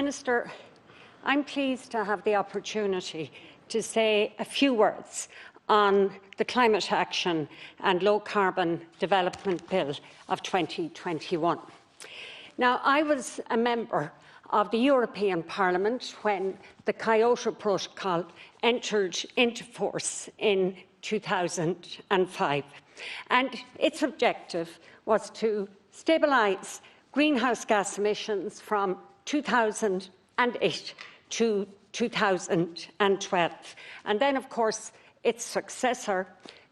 Minister, I'm pleased to have the opportunity to say a few words on the Climate Action and Low Carbon Development Bill of 2021. Now, I was a member of the European Parliament when the Kyoto Protocol entered into force in 2005, and its objective was to stabilise greenhouse gas emissions from 2008 to 2012. And then, of course, its successor,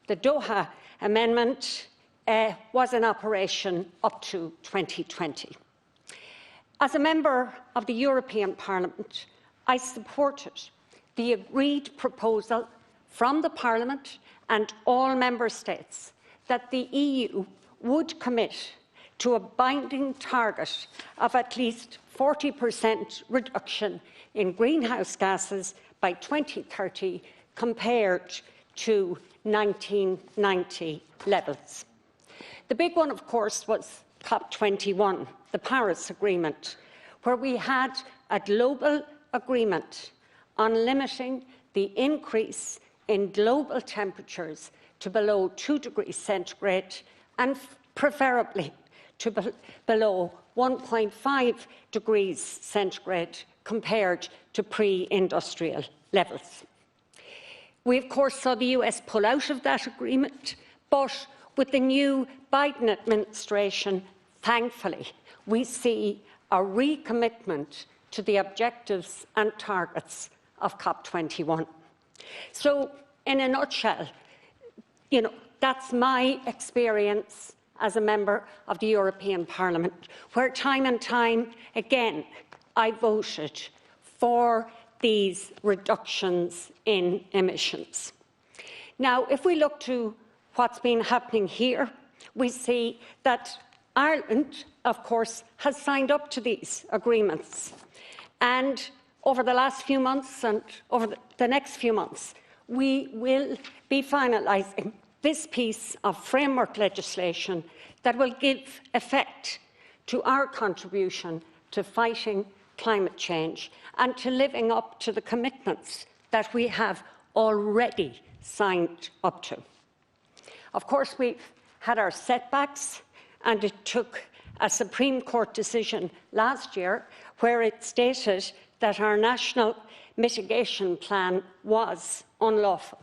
the Doha Amendment, was in operation up to 2020. As a member of the European Parliament, I supported the agreed proposal from the Parliament and all Member States that the EU would commit to a binding target of at least 40% reduction in greenhouse gases by 2030 compared to 1990 levels. The big one, of course, was COP21, the Paris Agreement, where we had a global agreement on limiting the increase in global temperatures to below 2 degrees centigrade and preferably to below 1.5 degrees centigrade compared to pre-industrial levels. We, of course, saw the US pull out of that agreement, but with the new Biden administration, thankfully, we see a recommitment to the objectives and targets of COP21. So, in a nutshell, that's my experience as a member of the European Parliament, where time and time again I voted for these reductions in emissions. Now, if we look to what's been happening here, we see that Ireland, of course, has signed up to these agreements. And over the last few months and over the next few months, we will be finalising this piece of framework legislation that will give effect to our contribution to fighting climate change and to living up to the commitments that we have already signed up to. Of course, we've had our setbacks, and it took a Supreme Court decision last year where it stated that our national mitigation plan was unlawful.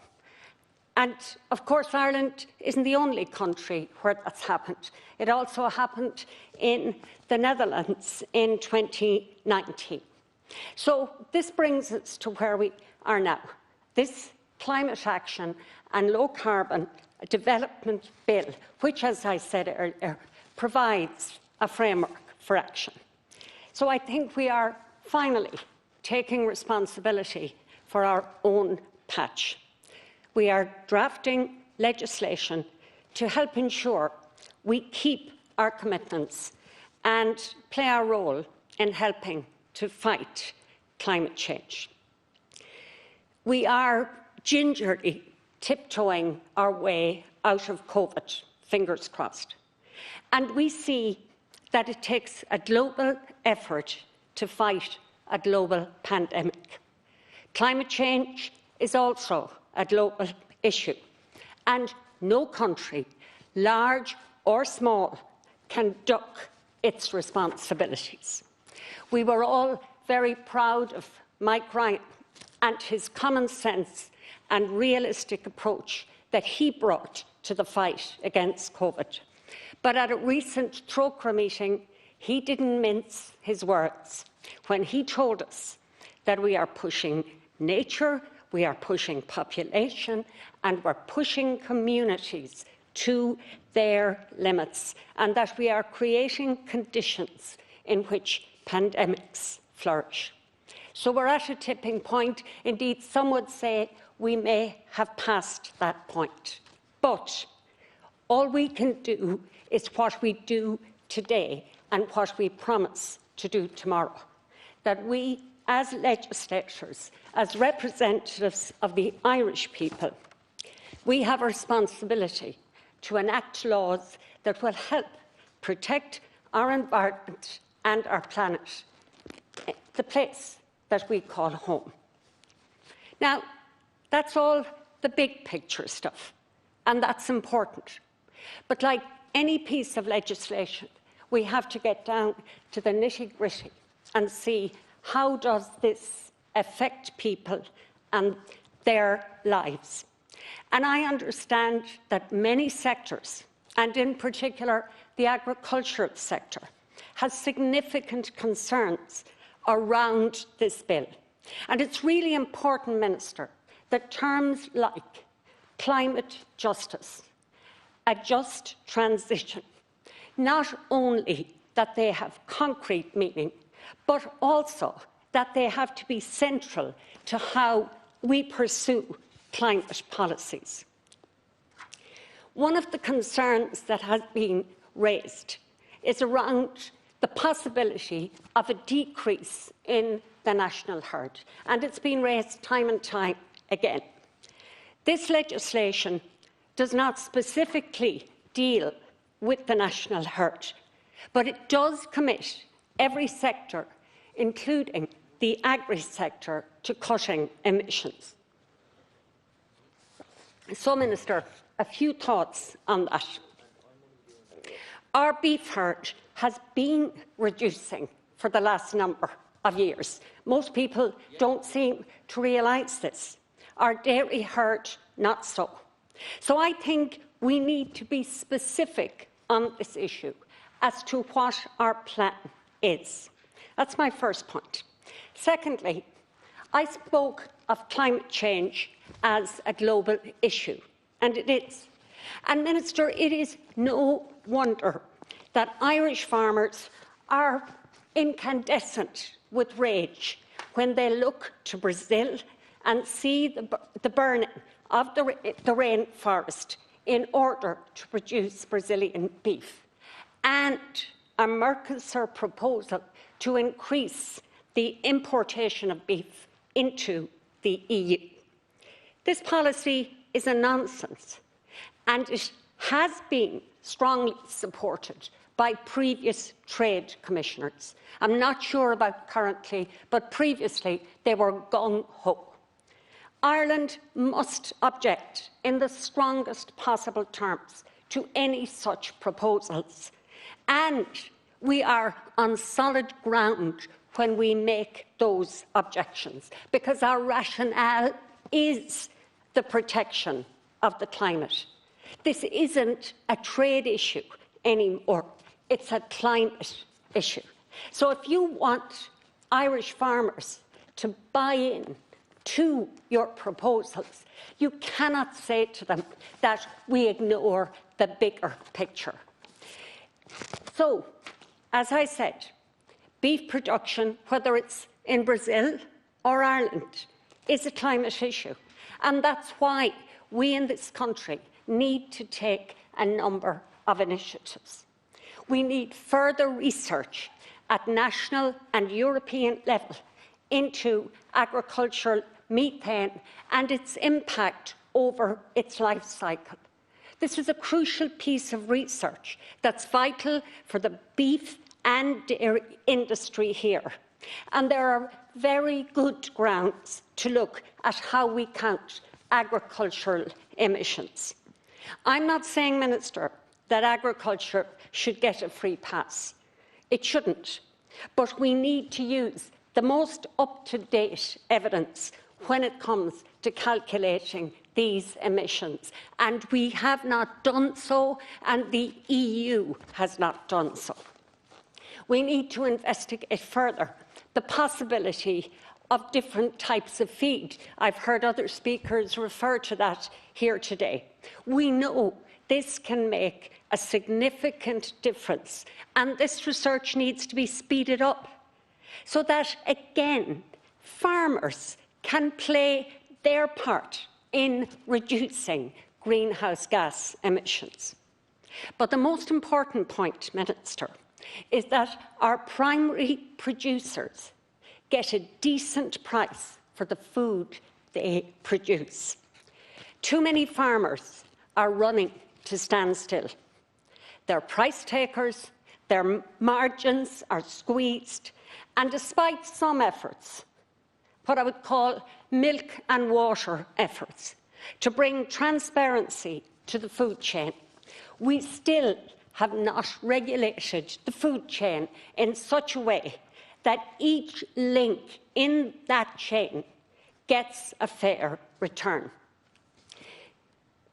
And, of course, Ireland isn't the only country where that's happened. It also happened in the Netherlands in 2019. So this brings us to where we are now. This Climate Action and Low Carbon Development Bill, which, as I said earlier, provides a framework for action. So I think we are finally taking responsibility for our own patch. We are drafting legislation to help ensure we keep our commitments and play our role in helping to fight climate change. We are gingerly tiptoeing our way out of COVID, fingers crossed. And we see that it takes a global effort to fight a global pandemic. Climate change is also a global issue, and no country, large or small, can duck its responsibilities. We were all very proud of Mike Ryan and his common sense and realistic approach that he brought to the fight against COVID. But at a recent Trócaire meeting, he didn't mince his words when he told us that we are pushing nature, we are pushing population, and we're pushing communities to their limits, and that we are creating conditions in which pandemics flourish. So we're at a tipping point. Indeed, some would say we may have passed that point. But all we can do is what we do today and what we promise to do tomorrow. That we, as legislators, as representatives of the Irish people, we have a responsibility to enact laws that will help protect our environment and our planet the place that we call home. Now, that's all the big picture stuff, and that's important. But like any piece of legislation, we have to get down to the nitty-gritty and see how does this affect people and their lives. And I understand that many sectors, and in particular the agricultural sector, has significant concerns around this bill. And it's really important, Minister, that terms like climate justice, a just transition, not only that they have concrete meaning, but also that they have to be central to how we pursue climate policies. One of the concerns that has been raised is around the possibility of a decrease in the national herd, and it's been raised time and time again. This legislation does not specifically deal with the national herd, but it does commit every sector, including the agri-sector, to cutting emissions. So, Minister, a few thoughts on that. Our beef herd has been reducing for the last number of years. Most people don't seem to realise this. Our dairy herd, not so. So I think we need to be specific on this issue as to what our plan is. That's my first point. Secondly, I spoke of climate change as a global issue, and it is. And, Minister, it is no wonder that Irish farmers are incandescent with rage when they look to Brazil and see the burning of the rainforest in order to produce Brazilian beef, and a Mercosur proposal to increase the importation of beef into the EU. This policy is a nonsense, and it has been strongly supported by previous trade commissioners. I'm not sure about currently, but previously they were gung-ho. Ireland must object in the strongest possible terms to any such proposals, and we are on solid ground when we make those objections, because our rationale is the protection of the climate. This isn't a trade issue anymore, it's a climate issue. So if you want Irish farmers to buy in to your proposals, you cannot say to them that we ignore the bigger picture. So, as I said, beef production, whether it's in Brazil or Ireland, is a climate issue. And that's why we in this country need to take a number of initiatives. We need further research at national and European level into agricultural methane and its impact over its life cycle. This is a crucial piece of research that's vital for the beef and dairy industry here. And there are very good grounds to look at how we count agricultural emissions. I'm not saying, Minister, that agriculture should get a free pass. It shouldn't. But we need to use the most up-to-date evidence when it comes to calculating these emissions. And we have not done so, and the EU has not done so. We need to investigate further the possibility of different types of feed. I've heard other speakers refer to that here today. We know this can make a significant difference, and this research needs to be speeded up so that, again, farmers can play their part in reducing greenhouse gas emissions. But the most important point, Minister, is that our primary producers get a decent price for the food they produce. Too many farmers are running to stand still. They're price takers, their margins are squeezed, And despite some efforts, what I would call milk and water efforts, to bring transparency to the food chain, we still have not regulated the food chain in such a way that each link in that chain gets a fair return.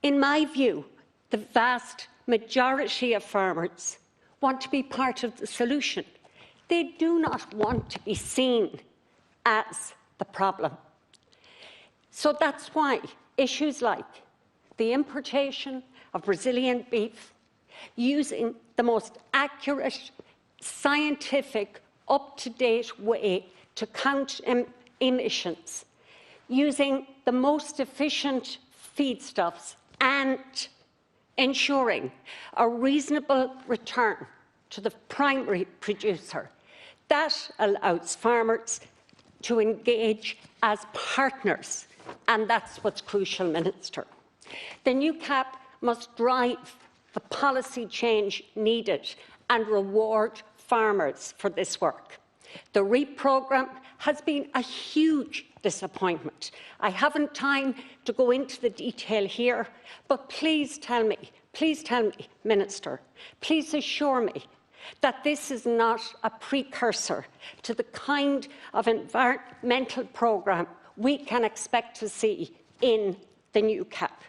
In my view, the vast majority of farmers want to be part of the solution. They do not want to be seen as the problem. So that's why issues like the importation of Brazilian beef, using the most accurate, scientific, up-to-date way to count emissions, using the most efficient feedstuffs and ensuring a reasonable return to the primary producer. That allows farmers to engage as partners, and that's what's crucial, Minister. The new CAP must drive the policy change needed and reward farmers for this work. The REAP programme has been a huge disappointment. I haven't time to go into the detail here, but please tell me, Minister, please assure me that this is not a precursor to the kind of environmental programme we can expect to see in the new CAP.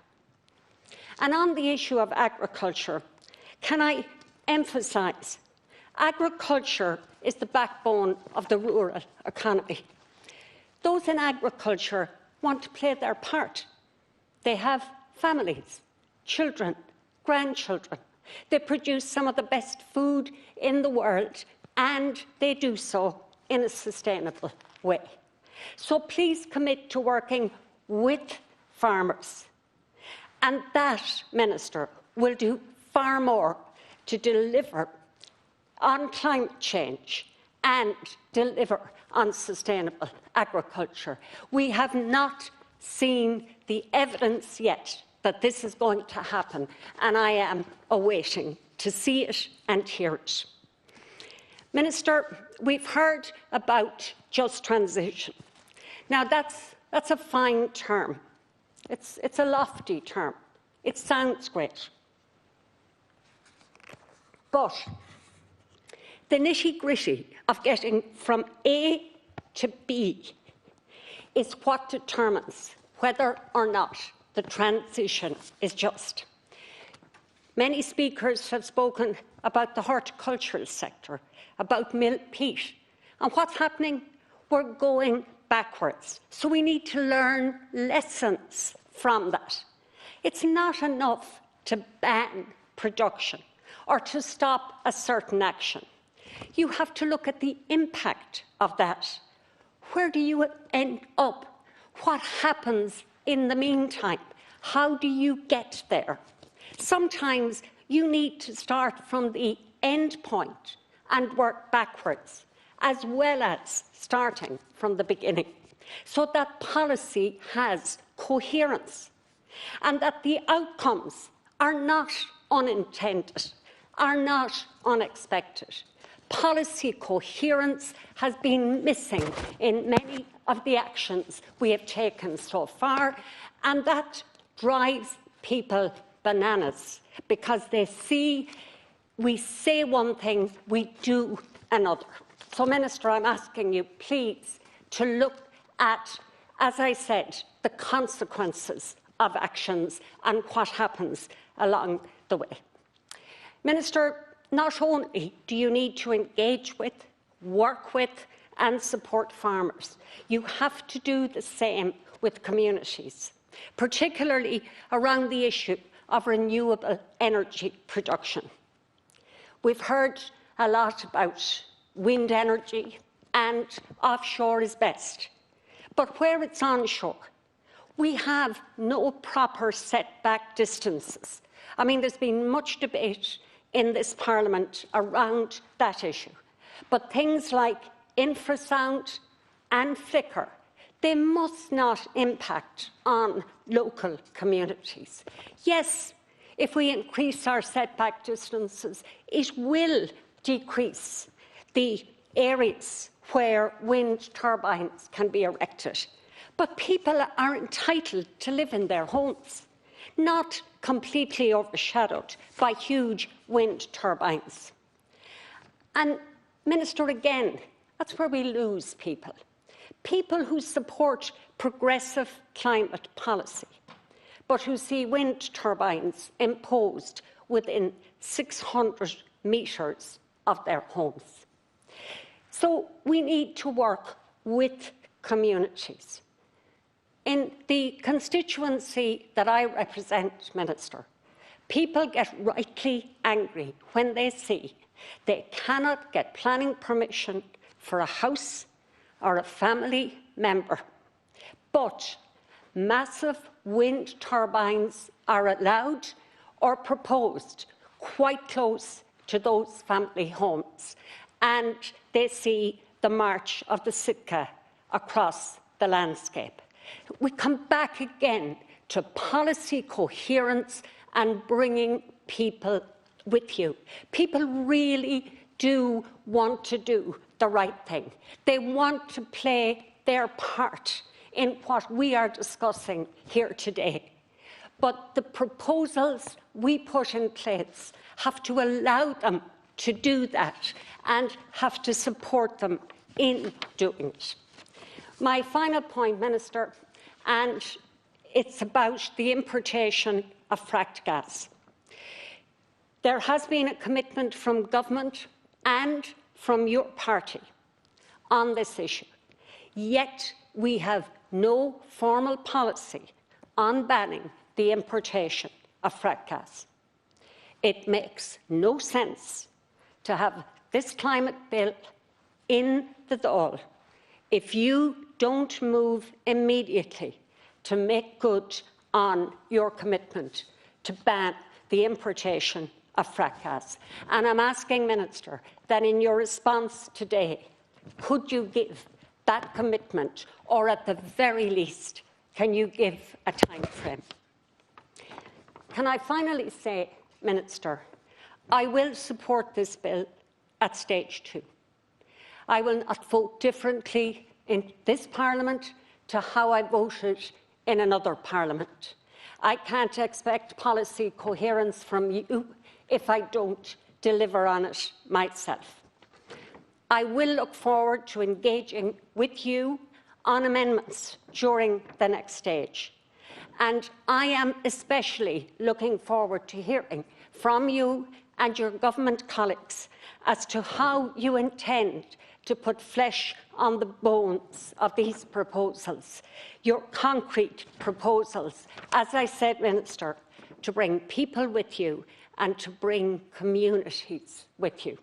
And on the issue of agriculture, can I emphasise, agriculture is the backbone of the rural economy. Those in agriculture want to play their part. They have families, children, grandchildren. They produce some of the best food in the world, and they do so in a sustainable way. So please commit to working with farmers. And that, Minister, will do far more to deliver on climate change and deliver on sustainable agriculture. We have not seen the evidence yet that this is going to happen, and I am awaiting to see it and hear it. Minister, we've heard about just transition. Now, that's a fine term. It's a lofty term. It sounds great. But the nitty-gritty of getting from A to B is what determines whether or not the transition is just. Many speakers have spoken about the horticultural sector, about milk peat. And what's happening? We're going backwards. So we need to learn lessons from that. It's not enough to ban production or to stop a certain action. You have to look at the impact of that. Where do you end up? What happens in the meantime? How do you get there? Sometimes you need to start from the end point and work backwards, as well as starting from the beginning, so that policy has coherence and that the outcomes are not unintended, are not unexpected. Policy coherence has been missing in many of the actions we have taken so far, and that drives people bananas, because they see we say one thing, we do another. So, Minister, I'm asking you, please, to look at, as I said, the consequences of actions and what happens along the way. Minister, not only do you need to engage with, work with and support farmers, you have to do the same with communities, particularly around the issue of renewable energy production. We've heard a lot about wind energy, and offshore is best. But where it's onshore, we have no proper setback distances. I mean, there's been much debate in this Parliament around that issue. But things like infrasound and flicker, they must not impact on local communities. Yes, if we increase our setback distances, it will decrease the areas where wind turbines can be erected. But people are entitled to live in their homes, not completely overshadowed by huge wind turbines. And, Minister, again, that's where we lose people. People who support progressive climate policy, but who see wind turbines imposed within 600 metres of their homes. So we need to work with communities. In the constituency that I represent, Minister, people get rightly angry when they see they cannot get planning permission for a house or a family member, but massive wind turbines are allowed or proposed quite close to those family homes, and they see the march of the Sitka across the landscape. We come back again to policy coherence and bringing people with you. People really do want to do the right thing. They want to play their part in what we are discussing here today. But the proposals we put in place have to allow them to do that and have to support them in doing it. My final point, Minister, and it's about the importation of fracked gas. There has been a commitment from government and from your party on this issue, yet we have no formal policy on banning the importation of fracked gas. It makes no sense to have this climate bill in the Dáil if you don't move immediately to make good on your commitment to ban the importation of fracked gas. And I'm asking, Minister, that in your response today, could you give that commitment, or at the very least, can you give a time frame? Can I finally say, Minister, I will support this bill at stage 2. I will not vote differently in this Parliament to how I voted in another Parliament. I can't expect policy coherence from you if I don't deliver on it myself. I will look forward to engaging with you on amendments during the next stage. And I am especially looking forward to hearing from you and your government colleagues as to how you intend to put flesh on the bones of these proposals, your concrete proposals, as I said, Minister, to bring people with you and to bring communities with you.